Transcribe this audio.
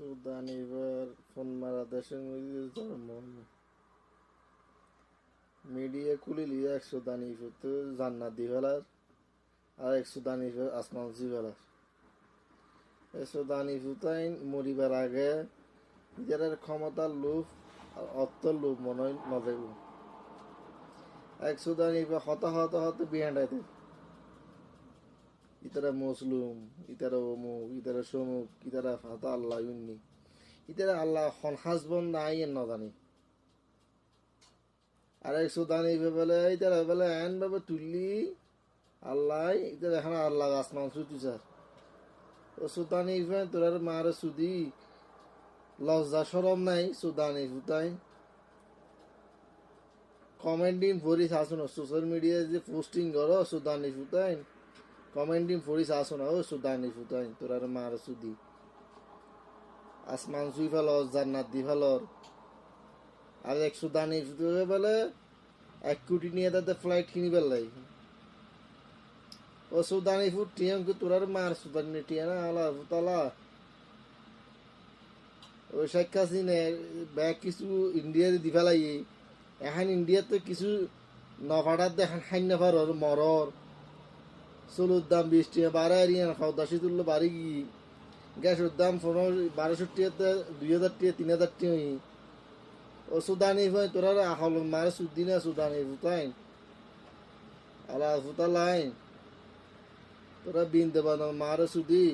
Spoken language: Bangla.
সুদানিবার ফোন মারা দেশের মধ্যে জন্ম মিডিয়া কুলিলি 100 তো জান্নাত দি ফেলার আর 100 আসমান জি ফেলার 100 মরিবার আগে নিজের ক্ষমতার লোভ আর অর্থর লোভ মনে হয় নজর 100 হত হত হত বিহান্ডাইতে ইতারা মুসলুম ইতারা অমুক ইতারা সমুক ইতারা ফাতা আল্লাহ ইউনি ইতারা আল্লাহ খন হাসবন নাই এর নজানি আর 100 বলে ইতারা বলে এন ভাবে তুললি আল্লাহ ইতারা এখন আল্লাহ আসমান সুতি স্যার ও সুদানি তোরার মার সুদি লজ্জা সরম নাই সুদানি ফুতাই কমেন্টিং ফরিস আসুন সোশ্যাল মিডিয়ায় যে পোস্টিং করো সুদানি ফুতাই কমেন্টিং ফরিস আসুন ও সুদানি ফুতাই তোরার মার সুদি আসমান সুই ফেল জান্নাত দি ফেলর আর 100 ফুটে বলে 1 কোটি নিয়ে তাতে ফ্লাইট কিনি পেলাই ও সুদানি ফুট টিএম তোরার মার সুদানি টিয়া না আলা ফুতালা ওই শেখ হাসিনের ব্যাগ কিছু ইন্ডিয়ার দি ফেলাই এখন ইন্ডিয়াতে কিছু নফাটার দেখান খাই নফার মরর চুলোর দাম 20 টাকা বাড়া এরিয়া ফাউদাসি তুললো বাড়ি কি গ্যাসের দাম 1200 টাকাতে 2000 টাকা 3000 টাকা ও সুদানি ভাই তোরা আহল মার সুদি না সুদানি ফুতাইন আলা ফুতালাইন তোরা বিন দেবান মার সুদি